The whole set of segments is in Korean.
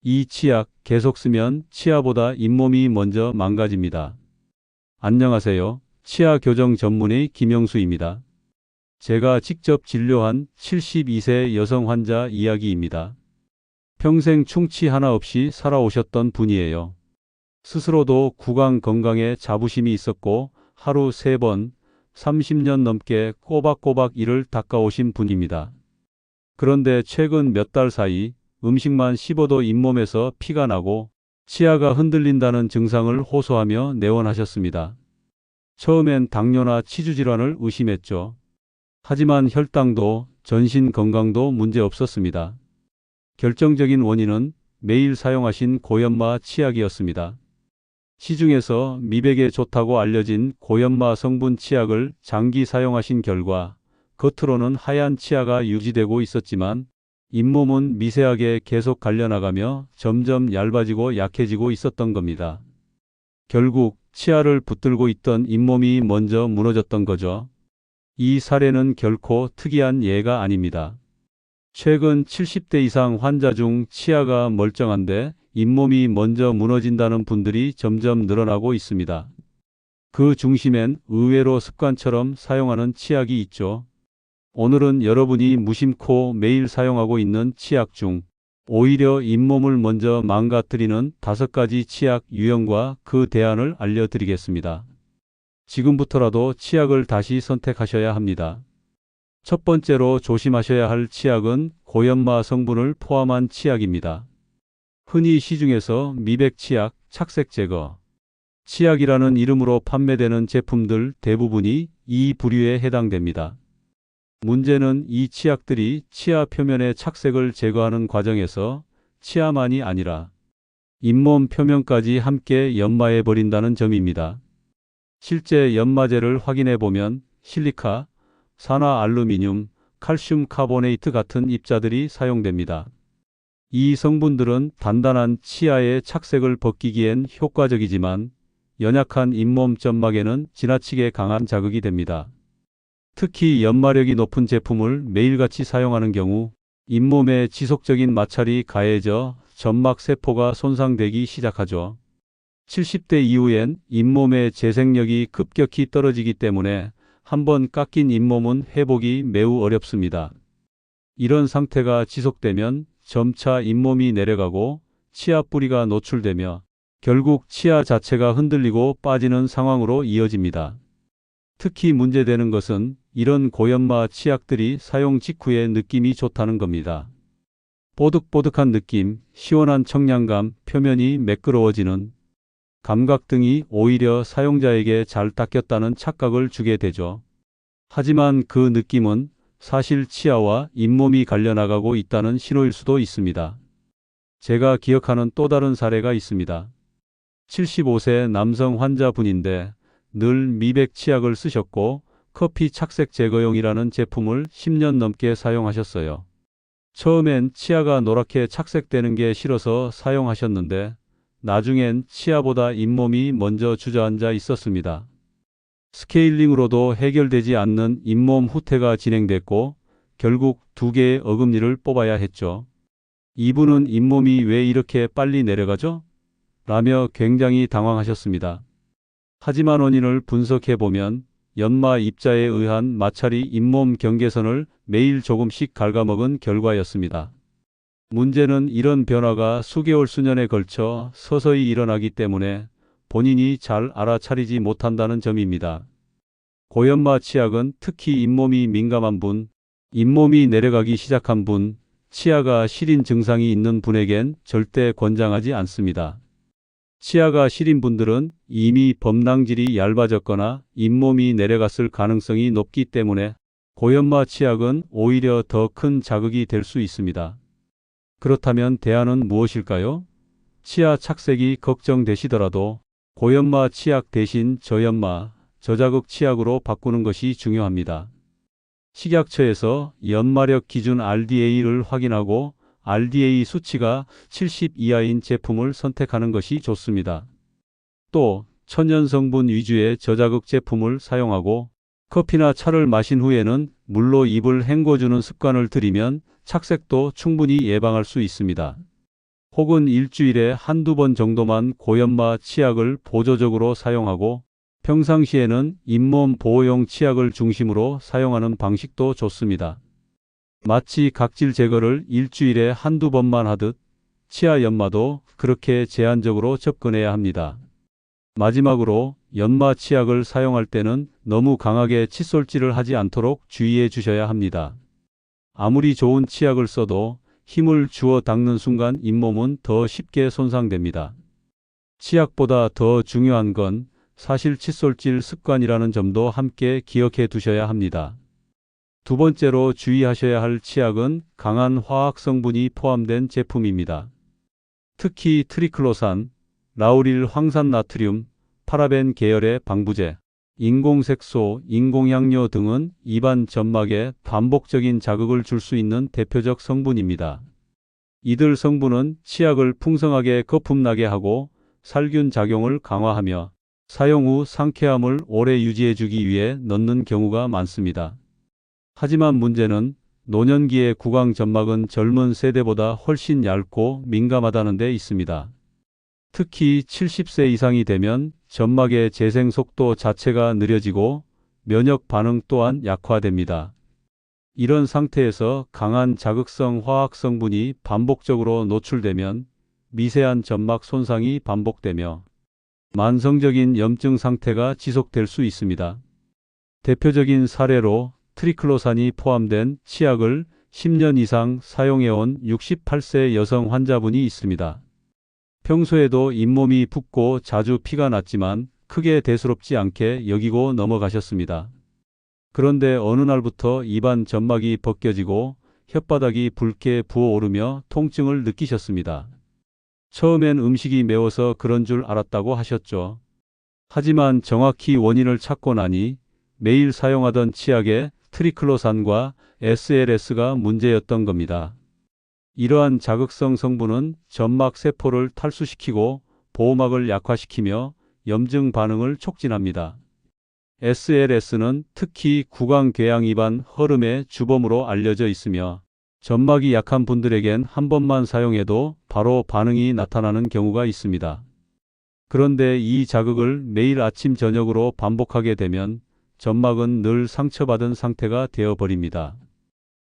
이 치약 계속 쓰면 치아보다 잇몸이 먼저 망가집니다. 안녕하세요. 치아 교정 전문의 김영수입니다. 제가 직접 진료한 72세 여성 환자 이야기입니다. 평생 충치 하나 없이 살아오셨던 분이에요. 스스로도 구강 건강에 자부심이 있었고 하루 3번, 30년 넘게 꼬박꼬박 이를 닦아오신 분입니다. 그런데 최근 몇 달 사이 음식만 씹어도 잇몸에서 피가 나고 치아가 흔들린다는 증상을 호소하며 내원하셨습니다. 처음엔 당뇨나 치주 질환을 의심했죠. 하지만 혈당도 전신 건강도 문제 없었습니다. 결정적인 원인은 매일 사용하신 고연마 치약이었습니다. 시중에서 미백에 좋다고 알려진 고연마 성분 치약을 장기 사용하신 결과 겉으로는 하얀 치아가 유지되고 있었지만 잇몸은 미세하게 계속 갈려나가며 점점 얇아지고 약해지고 있었던 겁니다. 결국 치아를 붙들고 있던 잇몸이 먼저 무너졌던 거죠. 이 사례는 결코 특이한 예가 아닙니다. 최근 70대 이상 환자 중 치아가 멀쩡한데 잇몸이 먼저 무너진다는 분들이 점점 늘어나고 있습니다. 그 중심엔 의외로 습관처럼 사용하는 치약이 있죠. 오늘은 여러분이 무심코 매일 사용하고 있는 치약 중 오히려 잇몸을 먼저 망가뜨리는 5가지 치약 유형과 그 대안을 알려드리겠습니다. 지금부터라도 치약을 다시 선택하셔야 합니다. 첫 번째로 조심하셔야 할 치약은 고연마 성분을 포함한 치약입니다. 흔히 시중에서 미백 치약, 착색 제거, 치약이라는 이름으로 판매되는 제품들 대부분이 이 부류에 해당됩니다. 문제는 이 치약들이 치아 표면의 착색을 제거하는 과정에서 치아만이 아니라 잇몸 표면까지 함께 연마해 버린다는 점입니다. 실제 연마제를 확인해 보면 실리카, 산화알루미늄, 칼슘 카보네이트 같은 입자들이 사용됩니다. 이 성분들은 단단한 치아의 착색을 벗기기엔 효과적이지만 연약한 잇몸 점막에는 지나치게 강한 자극이 됩니다. 특히 연마력이 높은 제품을 매일같이 사용하는 경우 잇몸에 지속적인 마찰이 가해져 점막 세포가 손상되기 시작하죠. 70대 이후엔 잇몸의 재생력이 급격히 떨어지기 때문에 한번 깎인 잇몸은 회복이 매우 어렵습니다. 이런 상태가 지속되면 점차 잇몸이 내려가고 치아 뿌리가 노출되며 결국 치아 자체가 흔들리고 빠지는 상황으로 이어집니다. 특히 문제되는 것은 이런 고연마 치약들이 사용 직후에 느낌이 좋다는 겁니다. 뽀득뽀득한 느낌, 시원한 청량감, 표면이 매끄러워지는 감각 등이 오히려 사용자에게 잘 닦였다는 착각을 주게 되죠. 하지만 그 느낌은 사실 치아와 잇몸이 갈려나가고 있다는 신호일 수도 있습니다. 제가 기억하는 또 다른 사례가 있습니다. 75세 남성 환자분인데 늘 미백 치약을 쓰셨고 커피 착색 제거용이라는 제품을 10년 넘게 사용하셨어요. 처음엔 치아가 노랗게 착색되는 게 싫어서 사용하셨는데 나중엔 치아보다 잇몸이 먼저 주저앉아 있었습니다. 스케일링으로도 해결되지 않는 잇몸 후퇴가 진행됐고 결국 2개의 어금니를 뽑아야 했죠. 이분은 잇몸이 왜 이렇게 빨리 내려가죠? 라며 굉장히 당황하셨습니다. 하지만 원인을 분석해보면 연마 입자에 의한 마찰이 잇몸 경계선을 매일 조금씩 갉아먹은 결과였습니다. 문제는 이런 변화가 수개월 수년에 걸쳐 서서히 일어나기 때문에 본인이 잘 알아차리지 못한다는 점입니다. 고연마 치약은 특히 잇몸이 민감한 분, 잇몸이 내려가기 시작한 분, 치아가 시린 증상이 있는 분에겐 절대 권장하지 않습니다. 치아가 시린 분들은 이미 범랑질이 얇아졌거나 잇몸이 내려갔을 가능성이 높기 때문에 고연마 치약은 오히려 더 큰 자극이 될 수 있습니다. 그렇다면 대안은 무엇일까요? 치아 착색이 걱정되시더라도 고연마 치약 대신 저연마, 저자극 치약으로 바꾸는 것이 중요합니다. 식약처에서 연마력 기준 RDA를 확인하고 RDA 수치가 70 이하인 제품을 선택하는 것이 좋습니다. 또 천연 성분 위주의 저자극 제품을 사용하고 커피나 차를 마신 후에는 물로 입을 헹궈주는 습관을 들이면 착색도 충분히 예방할 수 있습니다. 혹은 일주일에 한두 번 정도만 고연마 치약을 보조적으로 사용하고 평상시에는 잇몸 보호용 치약을 중심으로 사용하는 방식도 좋습니다. 마치 각질 제거를 일주일에 한두 번만 하듯 치아 연마도 그렇게 제한적으로 접근해야 합니다. 마지막으로 연마 치약을 사용할 때는 너무 강하게 칫솔질을 하지 않도록 주의해 주셔야 합니다. 아무리 좋은 치약을 써도 힘을 주어 닦는 순간 잇몸은 더 쉽게 손상됩니다. 치약보다 더 중요한 건 사실 칫솔질 습관이라는 점도 함께 기억해 두셔야 합니다. 두 번째로 주의하셔야 할 치약은 강한 화학 성분이 포함된 제품입니다. 특히 트리클로산, 라우릴 황산나트륨, 파라벤 계열의 방부제, 인공색소, 인공향료 등은 입안 점막에 반복적인 자극을 줄 수 있는 대표적 성분입니다. 이들 성분은 치약을 풍성하게 거품나게 하고 살균 작용을 강화하며 사용 후 상쾌함을 오래 유지해주기 위해 넣는 경우가 많습니다. 하지만 문제는 노년기의 구강 점막은 젊은 세대보다 훨씬 얇고 민감하다는 데 있습니다. 특히 70세 이상이 되면 점막의 재생 속도 자체가 느려지고 면역 반응 또한 약화됩니다. 이런 상태에서 강한 자극성 화학 성분이 반복적으로 노출되면 미세한 점막 손상이 반복되며 만성적인 염증 상태가 지속될 수 있습니다. 대표적인 사례로 트리클로산이 포함된 치약을 10년 이상 사용해온 68세 여성 환자분이 있습니다. 평소에도 잇몸이 붓고 자주 피가 났지만 크게 대수롭지 않게 여기고 넘어가셨습니다. 그런데 어느 날부터 입안 점막이 벗겨지고 혓바닥이 붉게 부어오르며 통증을 느끼셨습니다. 처음엔 음식이 매워서 그런 줄 알았다고 하셨죠. 하지만 정확히 원인을 찾고 나니 매일 사용하던 치약에 트리클로산과 SLS가 문제였던 겁니다. 이러한 자극성 성분은 점막 세포를 탈수시키고 보호막을 약화시키며 염증 반응을 촉진합니다. SLS는 특히 구강궤양 입안 허름의 주범으로 알려져 있으며 점막이 약한 분들에겐 한 번만 사용해도 바로 반응이 나타나는 경우가 있습니다. 그런데 이 자극을 매일 아침 저녁으로 반복하게 되면 점막은 늘 상처받은 상태가 되어버립니다.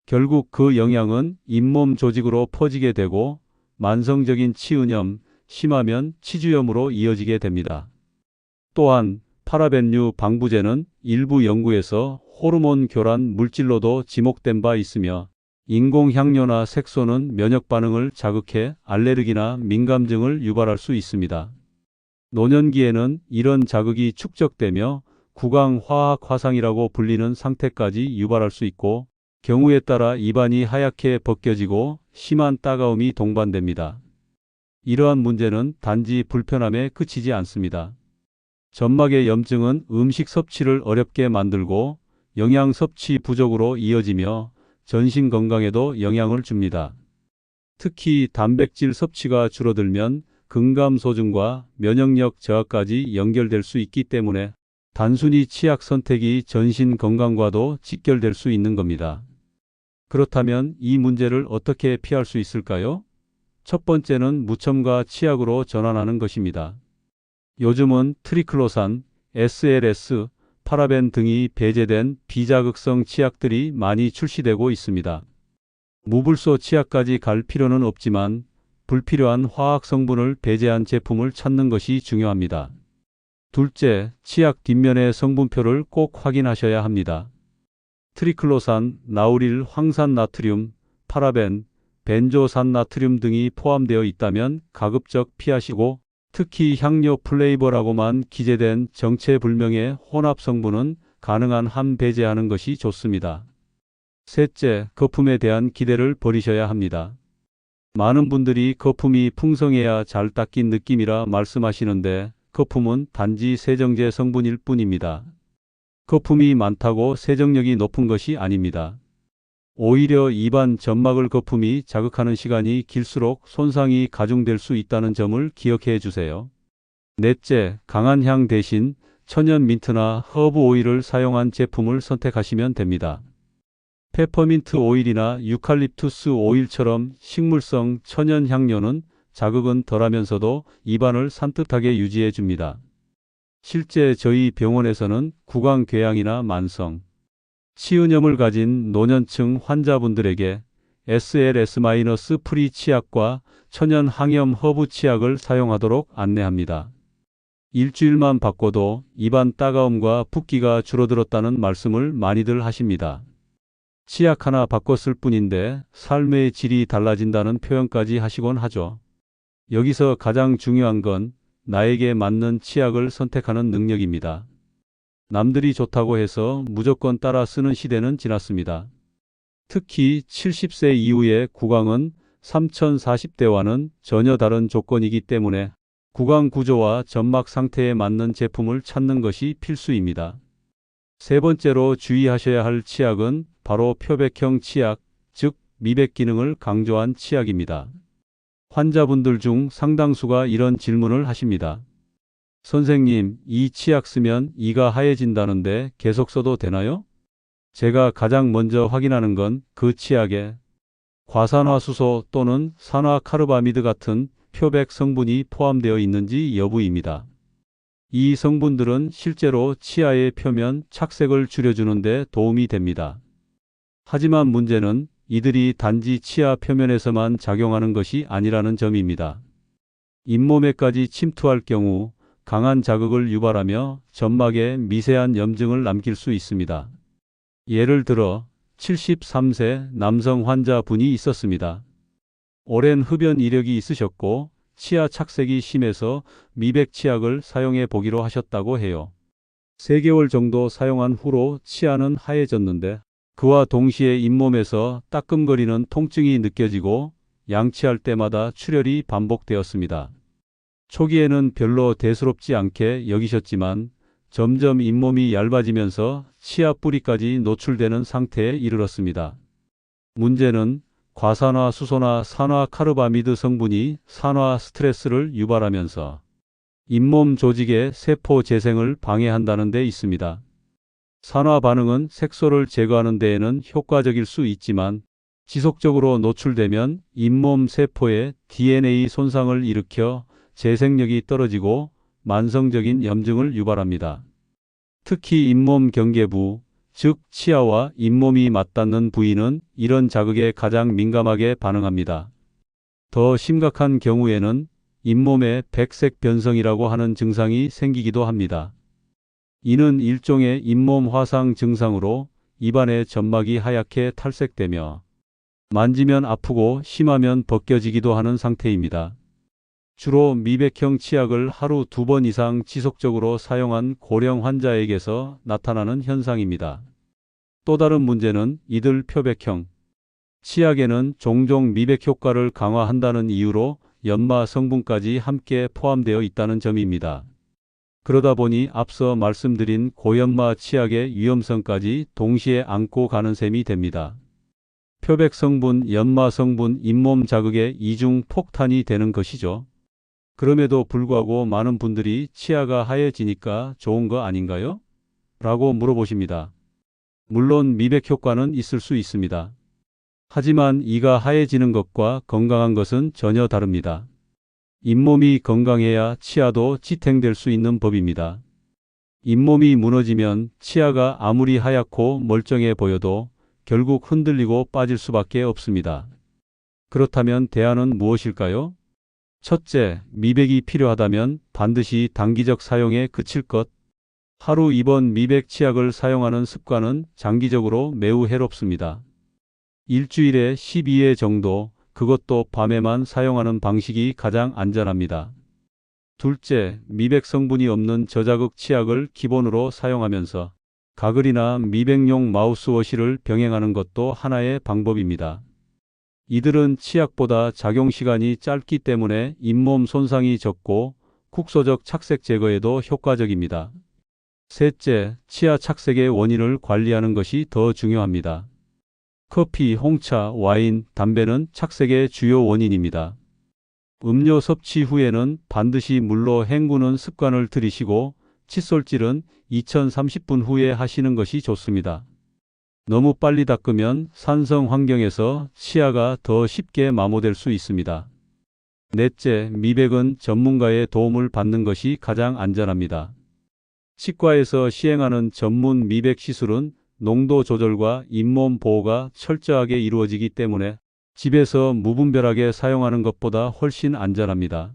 결국 그 영향은 잇몸 조직으로 퍼지게 되고 만성적인 치은염, 심하면 치주염으로 이어지게 됩니다. 또한 파라벤류 방부제는 일부 연구에서 호르몬 교란 물질로도 지목된 바 있으며 인공향료나 색소는 면역 반응을 자극해 알레르기나 민감증을 유발할 수 있습니다. 노년기에는 이런 자극이 축적되며 구강 화학 화상이라고 불리는 상태까지 유발할 수 있고 경우에 따라 입안이 하얗게 벗겨지고 심한 따가움이 동반됩니다. 이러한 문제는 단지 불편함에 그치지 않습니다. 점막의 염증은 음식 섭취를 어렵게 만들고 영양 섭취 부족으로 이어지며 전신 건강에도 영향을 줍니다. 특히 단백질 섭취가 줄어들면 근감소증과 면역력 저하까지 연결될 수 있기 때문에 단순히 치약 선택이 전신 건강과도 직결될 수 있는 겁니다. 그렇다면 이 문제를 어떻게 피할 수 있을까요? 첫 번째는 무첨가 치약으로 전환하는 것입니다. 요즘은 트리클로산, SLS, 파라벤 등이 배제된 비자극성 치약들이 많이 출시되고 있습니다. 무불소 치약까지 갈 필요는 없지만 불필요한 화학 성분을 배제한 제품을 찾는 것이 중요합니다. 둘째, 치약 뒷면의 성분표를 꼭 확인하셔야 합니다. 트리클로산, 라우릴 황산나트륨, 파라벤, 벤조산나트륨 등이 포함되어 있다면 가급적 피하시고 특히 향료 플레이버라고만 기재된 정체불명의 혼합 성분은 가능한 한 배제하는 것이 좋습니다. 셋째, 거품에 대한 기대를 버리셔야 합니다. 많은 분들이 거품이 풍성해야 잘 닦인 느낌이라 말씀하시는데 거품은 단지 세정제 성분일 뿐입니다. 거품이 많다고 세정력이 높은 것이 아닙니다. 오히려 입안 점막을 거품이 자극하는 시간이 길수록 손상이 가중될 수 있다는 점을 기억해 주세요. 넷째, 강한 향 대신 천연 민트나 허브 오일을 사용한 제품을 선택하시면 됩니다. 페퍼민트 오일이나 유칼립투스 오일처럼 식물성 천연 향료는 자극은 덜하면서도 입안을 산뜻하게 유지해 줍니다. 실제 저희 병원에서는 구강궤양이나 만성 치은염을 가진 노년층 환자분들에게 SLS- 프리 치약과 천연 항염 허브 치약을 사용하도록 안내합니다. 일주일만 바꿔도 입안 따가움과 붓기가 줄어들었다는 말씀을 많이들 하십니다. 치약 하나 바꿨을 뿐인데 삶의 질이 달라진다는 표현까지 하시곤 하죠. 여기서 가장 중요한 건 나에게 맞는 치약을 선택하는 능력입니다. 남들이 좋다고 해서 무조건 따라 쓰는 시대는 지났습니다. 특히 70세 이후의 구강은 3040대와는 전혀 다른 조건이기 때문에 구강 구조와 점막 상태에 맞는 제품을 찾는 것이 필수입니다. 세 번째로 주의하셔야 할 치약은 바로 표백형 치약, 즉 미백 기능을 강조한 치약입니다. 환자분들 중 상당수가 이런 질문을 하십니다. 선생님, 이 치약 쓰면 이가 하얘진다는데 계속 써도 되나요? 제가 가장 먼저 확인하는 건 그 치약에 과산화수소 또는 산화카르바미드 같은 표백 성분이 포함되어 있는지 여부입니다. 이 성분들은 실제로 치아의 표면 착색을 줄여주는 데 도움이 됩니다. 하지만 문제는 이들이 단지 치아 표면에서만 작용하는 것이 아니라는 점입니다. 잇몸에까지 침투할 경우 강한 자극을 유발하며 점막에 미세한 염증을 남길 수 있습니다. 예를 들어 73세 남성 환자분이 있었습니다. 오랜 흡연 이력이 있으셨고 치아 착색이 심해서 미백 치약을 사용해 보기로 하셨다고 해요. 3개월 정도 사용한 후로 치아는 하얘졌는데 그와 동시에 잇몸에서 따끔거리는 통증이 느껴지고 양치할 때마다 출혈이 반복되었습니다. 초기에는 별로 대수롭지 않게 여기셨지만 점점 잇몸이 얇아지면서 치아 뿌리까지 노출되는 상태에 이르렀습니다. 문제는 과산화수소나 산화카르바미드 성분이 산화 스트레스를 유발하면서 잇몸 조직의 세포 재생을 방해한다는 데 있습니다. 산화 반응은 색소를 제거하는 데에는 효과적일 수 있지만 지속적으로 노출되면 잇몸 세포의 DNA 손상을 일으켜 재생력이 떨어지고 만성적인 염증을 유발합니다. 특히 잇몸 경계부, 즉 치아와 잇몸이 맞닿는 부위는 이런 자극에 가장 민감하게 반응합니다. 더 심각한 경우에는 잇몸에 백색 변성이라고 하는 증상이 생기기도 합니다. 이는 일종의 잇몸 화상 증상으로 입안의 점막이 하얗게 탈색되며 만지면 아프고 심하면 벗겨지기도 하는 상태입니다. 주로 미백형 치약을 하루 2번 이상 지속적으로 사용한 고령 환자에게서 나타나는 현상입니다. 또 다른 문제는 이들 표백형 치약에는 종종 미백 효과를 강화한다는 이유로 연마 성분까지 함께 포함되어 있다는 점입니다. 그러다 보니 앞서 말씀드린 고연마 치약의 위험성까지 동시에 안고 가는 셈이 됩니다. 표백 성분, 연마 성분, 잇몸 자극의 이중 폭탄이 되는 것이죠. 그럼에도 불구하고 많은 분들이 치아가 하얘지니까 좋은 거 아닌가요? 라고 물어보십니다. 물론 미백 효과는 있을 수 있습니다. 하지만 이가 하얘지는 것과 건강한 것은 전혀 다릅니다. 잇몸이 건강해야 치아도 지탱될 수 있는 법입니다. 잇몸이 무너지면 치아가 아무리 하얗고 멀쩡해 보여도 결국 흔들리고 빠질 수밖에 없습니다. 그렇다면 대안은 무엇일까요? 첫째, 미백이 필요하다면 반드시 단기적 사용에 그칠 것. 하루 2번 미백 치약을 사용하는 습관은 장기적으로 매우 해롭습니다. 일주일에 12회 정도, 그것도 밤에만 사용하는 방식이 가장 안전합니다. 둘째, 미백 성분이 없는 저자극 치약을 기본으로 사용하면서 가글이나 미백용 마우스워시를 병행하는 것도 하나의 방법입니다. 이들은 치약보다 작용시간이 짧기 때문에 잇몸 손상이 적고 국소적 착색 제거에도 효과적입니다. 셋째, 치아 착색의 원인을 관리하는 것이 더 중요합니다. 커피, 홍차, 와인, 담배는 착색의 주요 원인입니다. 음료 섭취 후에는 반드시 물로 헹구는 습관을 들이시고 칫솔질은 2030분 후에 하시는 것이 좋습니다. 너무 빨리 닦으면 산성 환경에서 치아가 더 쉽게 마모될 수 있습니다. 넷째, 미백은 전문가의 도움을 받는 것이 가장 안전합니다. 치과에서 시행하는 전문 미백 시술은 농도 조절과 잇몸 보호가 철저하게 이루어지기 때문에 집에서 무분별하게 사용하는 것보다 훨씬 안전합니다.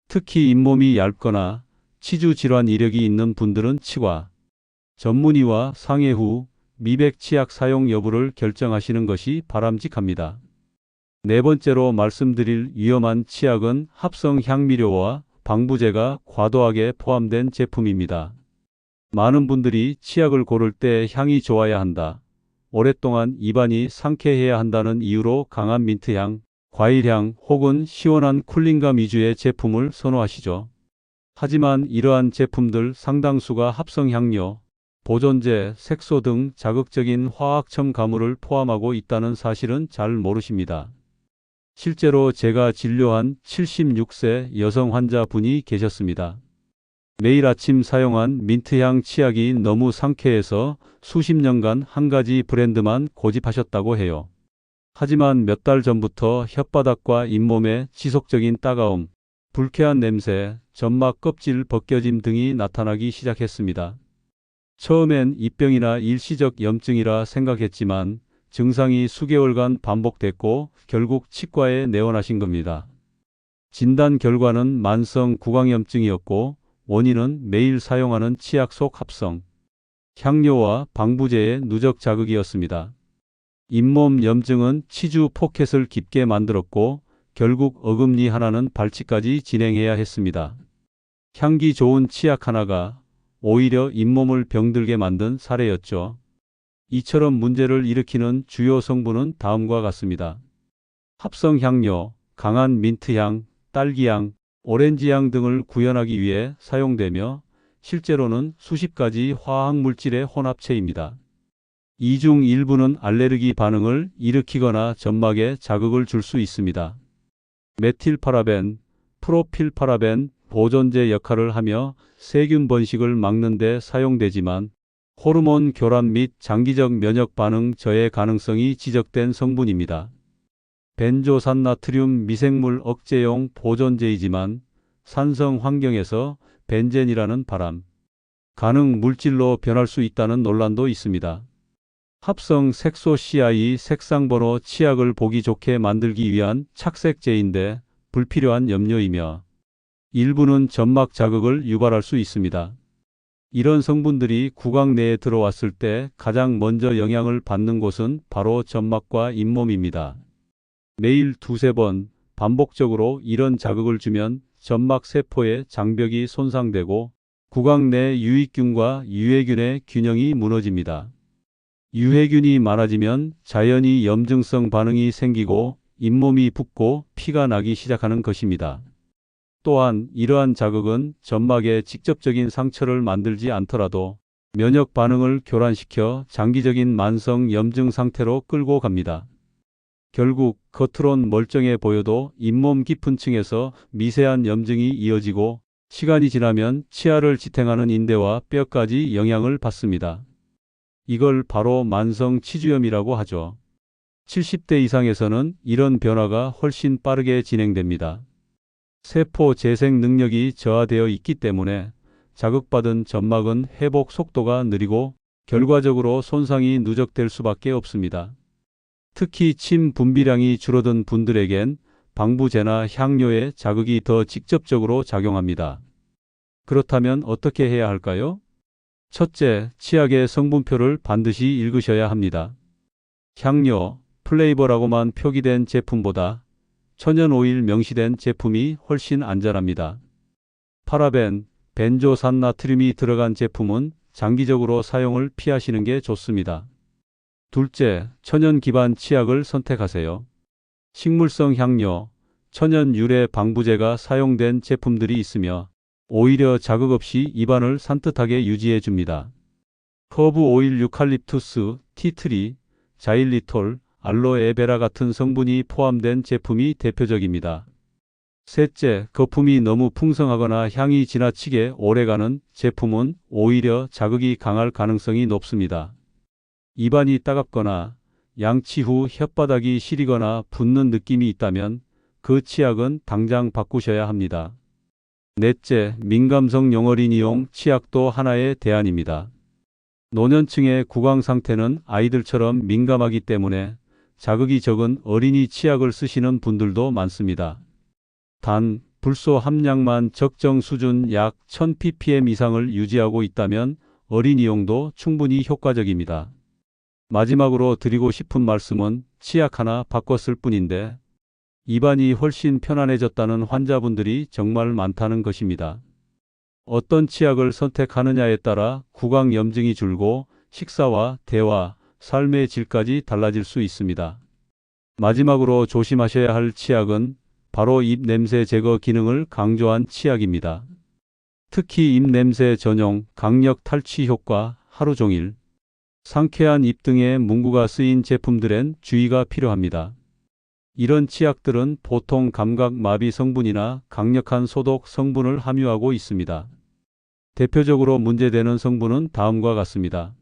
특히 잇몸이 얇거나 치주 질환 이력이 있는 분들은 치과 전문의와 상해 후 미백 치약 사용 여부를 결정하시는 것이 바람직합니다. 네 번째로 말씀드릴 위험한 치약은 합성 향미료와 방부제가 과도하게 포함된 제품입니다. 많은 분들이 치약을 고를 때 향이 좋아야 한다, 오랫동안 입안이 상쾌해야 한다는 이유로 강한 민트향, 과일향 혹은 시원한 쿨링감 위주의 제품을 선호하시죠. 하지만 이러한 제품들 상당수가 합성향료, 보존제, 색소 등 자극적인 화학 첨가물을 포함하고 있다는 사실은 잘 모르십니다. 실제로 제가 진료한 76세 여성 환자분이 계셨습니다. 매일 아침 사용한 민트향 치약이 너무 상쾌해서 수십 년간 한 가지 브랜드만 고집하셨다고 해요. 하지만 몇 달 전부터 혓바닥과 잇몸에 지속적인 따가움, 불쾌한 냄새, 점막 껍질 벗겨짐 등이 나타나기 시작했습니다. 처음엔 입병이나 일시적 염증이라 생각했지만 증상이 수개월간 반복됐고 결국 치과에 내원하신 겁니다. 진단 결과는 만성 구강염증이었고 원인은 매일 사용하는 치약 속 합성 향료와 방부제의 누적 자극이었습니다. 잇몸 염증은 치주 포켓을 깊게 만들었고 결국 어금니 하나는 발치까지 진행해야 했습니다. 향기 좋은 치약 하나가 오히려 잇몸을 병들게 만든 사례였죠. 이처럼 문제를 일으키는 주요 성분은 다음과 같습니다. 합성 향료, 강한 민트향, 딸기향, 오렌지향 등을 구현하기 위해 사용되며 실제로는 수십 가지 화학 물질의 혼합체입니다. 이 중 일부는 알레르기 반응을 일으키거나 점막에 자극을 줄 수 있습니다. 메틸파라벤, 프로필파라벤 보존제 역할을 하며 세균 번식을 막는 데 사용되지만 호르몬 교란 및 장기적 면역 반응 저해 가능성이 지적된 성분입니다. 벤조산나트륨 미생물 억제용 보존제이지만 산성 환경에서 벤젠이라는 발암 가능 물질로 변할 수 있다는 논란도 있습니다. 합성 색소 CI 색상번호 치약을 보기 좋게 만들기 위한 착색제인데 불필요한 염료이며 일부는 점막 자극을 유발할 수 있습니다. 이런 성분들이 구강 내에 들어왔을 때 가장 먼저 영향을 받는 곳은 바로 점막과 잇몸입니다. 매일 두세 번 반복적으로 이런 자극을 주면 점막 세포의 장벽이 손상되고 구강 내 유익균과 유해균의 균형이 무너집니다. 유해균이 많아지면 자연히 염증성 반응이 생기고 잇몸이 붓고 피가 나기 시작하는 것입니다. 또한 이러한 자극은 점막에 직접적인 상처를 만들지 않더라도 면역 반응을 교란시켜 장기적인 만성 염증 상태로 끌고 갑니다. 결국 겉으론 멀쩡해 보여도 잇몸 깊은 층에서 미세한 염증이 이어지고 시간이 지나면 치아를 지탱하는 인대와 뼈까지 영향을 받습니다. 이걸 바로 만성 치주염이라고 하죠. 70대 이상에서는 이런 변화가 훨씬 빠르게 진행됩니다. 세포 재생 능력이 저하되어 있기 때문에 자극받은 점막은 회복 속도가 느리고 결과적으로 손상이 누적될 수밖에 없습니다. 특히 침 분비량이 줄어든 분들에겐 방부제나 향료의 자극이 더 직접적으로 작용합니다. 그렇다면 어떻게 해야 할까요? 첫째, 치약의 성분표를 반드시 읽으셔야 합니다. 향료, 플레이버라고만 표기된 제품보다 천연 오일 명시된 제품이 훨씬 안전합니다. 파라벤, 벤조산나트륨이 들어간 제품은 장기적으로 사용을 피하시는 게 좋습니다. 둘째, 천연 기반 치약을 선택하세요. 식물성 향료, 천연 유래 방부제가 사용된 제품들이 있으며 오히려 자극 없이 입안을 산뜻하게 유지해 줍니다. 허브 오일 유칼립투스, 티트리, 자일리톨, 알로에베라 같은 성분이 포함된 제품이 대표적입니다. 셋째, 거품이 너무 풍성하거나 향이 지나치게 오래가는 제품은 오히려 자극이 강할 가능성이 높습니다. 입안이 따갑거나 양치 후 혓바닥이 시리거나 붓는 느낌이 있다면 그 치약은 당장 바꾸셔야 합니다. 넷째, 민감성 용어린이용 치약도 하나의 대안입니다. 노년층의 구강 상태는 아이들처럼 민감하기 때문에 자극이 적은 어린이 치약을 쓰시는 분들도 많습니다. 단, 불소 함량만 적정 수준 약 1000ppm 이상을 유지하고 있다면 어린이용도 충분히 효과적입니다. 마지막으로 드리고 싶은 말씀은 치약 하나 바꿨을 뿐인데 입안이 훨씬 편안해졌다는 환자분들이 정말 많다는 것입니다. 어떤 치약을 선택하느냐에 따라 구강 염증이 줄고 식사와 대화, 삶의 질까지 달라질 수 있습니다. 마지막으로 조심하셔야 할 치약은 바로 입 냄새 제거 기능을 강조한 치약입니다. 특히 입 냄새 전용 강력 탈취 효과, 하루 종일 상쾌한 입 등의 문구가 쓰인 제품들엔 주의가 필요합니다. 이런 치약들은 보통 감각 마비 성분이나 강력한 소독 성분을 함유하고 있습니다. 대표적으로 문제되는 성분은 다음과 같습니다.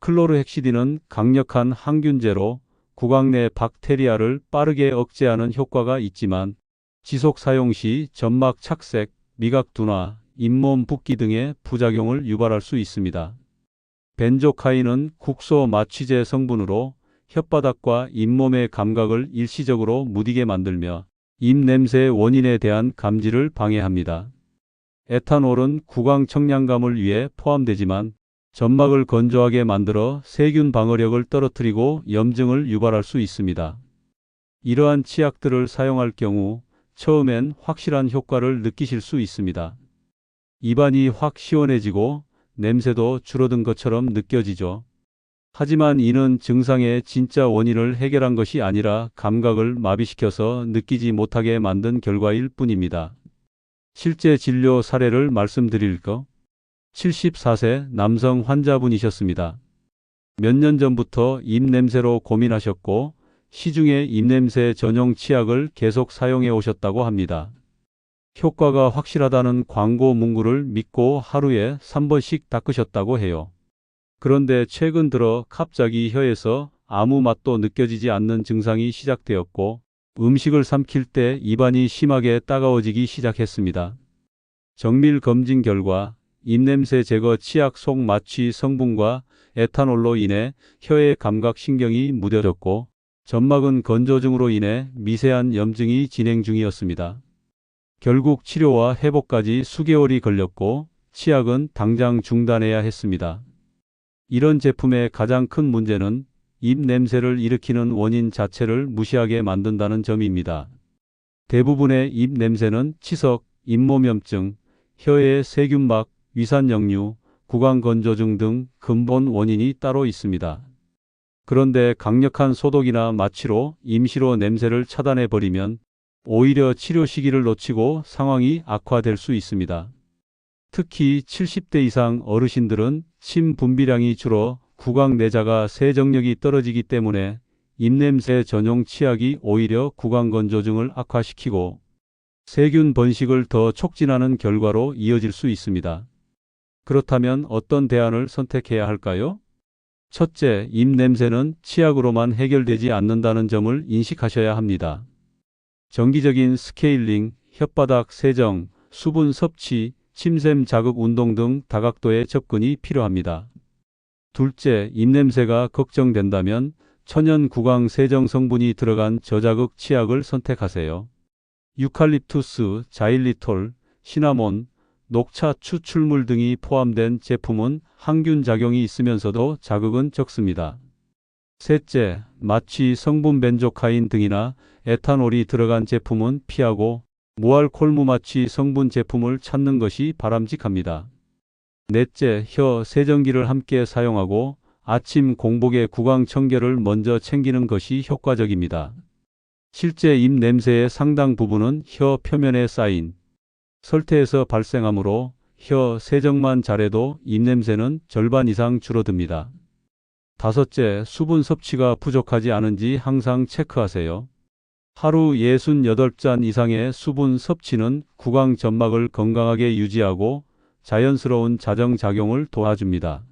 클로르헥시딘은 강력한 항균제로 구강 내 박테리아를 빠르게 억제하는 효과가 있지만 지속 사용 시 점막 착색, 미각 둔화, 잇몸 붓기 등의 부작용을 유발할 수 있습니다. 벤조카인은 국소 마취제 성분으로 혓바닥과 잇몸의 감각을 일시적으로 무디게 만들며 입 냄새의 원인에 대한 감지를 방해합니다. 에탄올은 구강 청량감을 위해 포함되지만 점막을 건조하게 만들어 세균 방어력을 떨어뜨리고 염증을 유발할 수 있습니다. 이러한 치약들을 사용할 경우 처음엔 확실한 효과를 느끼실 수 있습니다. 입안이 확 시원해지고 냄새도 줄어든 것처럼 느껴지죠. 하지만 이는 증상의 진짜 원인을 해결한 것이 아니라 감각을 마비시켜서 느끼지 못하게 만든 결과일 뿐입니다. 실제 진료 사례를 말씀드릴까? 74세 남성 환자분이셨습니다. 몇 년 전부터 입냄새로 고민하셨고 시중에 입냄새 전용 치약을 계속 사용해 오셨다고 합니다. 효과가 확실하다는 광고 문구를 믿고 하루에 3번씩 닦으셨다고 해요. 그런데 최근 들어 갑자기 혀에서 아무 맛도 느껴지지 않는 증상이 시작되었고 음식을 삼킬 때 입안이 심하게 따가워지기 시작했습니다. 정밀 검진 결과 입냄새 제거 치약 속 마취 성분과 에탄올로 인해 혀의 감각신경이 무뎌졌고 점막은 건조증으로 인해 미세한 염증이 진행 중이었습니다. 결국 치료와 회복까지 수개월이 걸렸고 치약은 당장 중단해야 했습니다. 이런 제품의 가장 큰 문제는 입 냄새를 일으키는 원인 자체를 무시하게 만든다는 점입니다. 대부분의 입 냄새는 치석, 잇몸염증, 혀의 세균막, 위산역류, 구강건조증 등 근본 원인이 따로 있습니다. 그런데 강력한 소독이나 마취로 임시로 냄새를 차단해버리면 오히려 치료 시기를 놓치고 상황이 악화될 수 있습니다. 특히 70대 이상 어르신들은 침 분비량이 줄어 구강 내자가 세정력이 떨어지기 때문에 입냄새 전용 치약이 오히려 구강건조증을 악화시키고 세균 번식을 더 촉진하는 결과로 이어질 수 있습니다. 그렇다면 어떤 대안을 선택해야 할까요? 첫째, 입냄새는 치약으로만 해결되지 않는다는 점을 인식하셔야 합니다. 정기적인 스케일링, 혓바닥 세정, 수분 섭취, 침샘 자극 운동 등 다각도의 접근이 필요합니다. 둘째, 입냄새가 걱정된다면 천연 구강 세정 성분이 들어간 저자극 치약을 선택하세요. 유칼립투스, 자일리톨, 시나몬, 녹차 추출물 등이 포함된 제품은 항균 작용이 있으면서도 자극은 적습니다. 셋째, 마취 성분 벤조카인 등이나 에탄올이 들어간 제품은 피하고 무알콜 무마취 성분 제품을 찾는 것이 바람직합니다. 넷째, 혀 세정기를 함께 사용하고 아침 공복에 구강 청결을 먼저 챙기는 것이 효과적입니다. 실제 입 냄새의 상당 부분은 혀 표면에 쌓인 설태에서 발생하므로 혀 세정만 잘해도 입냄새는 절반 이상 줄어듭니다. 다섯째, 수분 섭취가 부족하지 않은지 항상 체크하세요. 하루 68잔 이상의 수분 섭취는 구강 점막을 건강하게 유지하고 자연스러운 자정작용을 도와줍니다.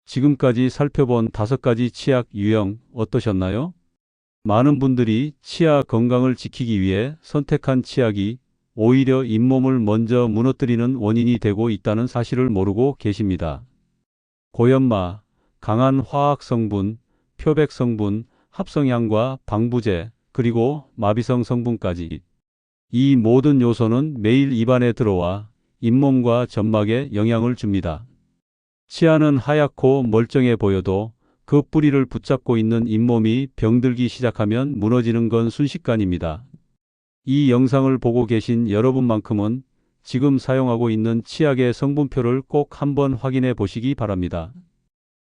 지금까지 살펴본 5가지 치약 유형 어떠셨나요? 많은 분들이 치아 건강을 지키기 위해 선택한 치약이 오히려 잇몸을 먼저 무너뜨리는 원인이 되고 있다는 사실을 모르고 계십니다. 고연마, 강한 화학 성분, 표백 성분, 합성향과 방부제, 그리고 마비성 성분까지. 이 모든 요소는 매일 입안에 들어와 잇몸과 점막에 영향을 줍니다. 치아는 하얗고 멀쩡해 보여도 그 뿌리를 붙잡고 있는 잇몸이 병들기 시작하면 무너지는 건 순식간입니다. 이 영상을 보고 계신 여러분만큼은 지금 사용하고 있는 치약의 성분표를 꼭 한번 확인해 보시기 바랍니다.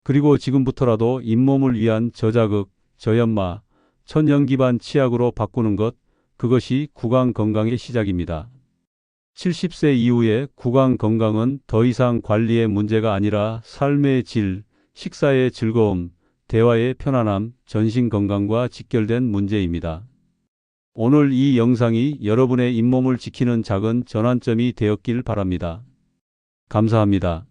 그리고 지금부터라도 잇몸을 위한 저자극, 저연마, 천연 기반 치약으로 바꾸는 것, 그것이 구강 건강의 시작입니다. 70세 이후의 구강 건강은 더 이상 관리의 문제가 아니라 삶의 질, 식사의 즐거움, 대화의 편안함, 전신 건강과 직결된 문제입니다. 오늘 이 영상이 여러분의 잇몸을 지키는 작은 전환점이 되었길 바랍니다. 감사합니다.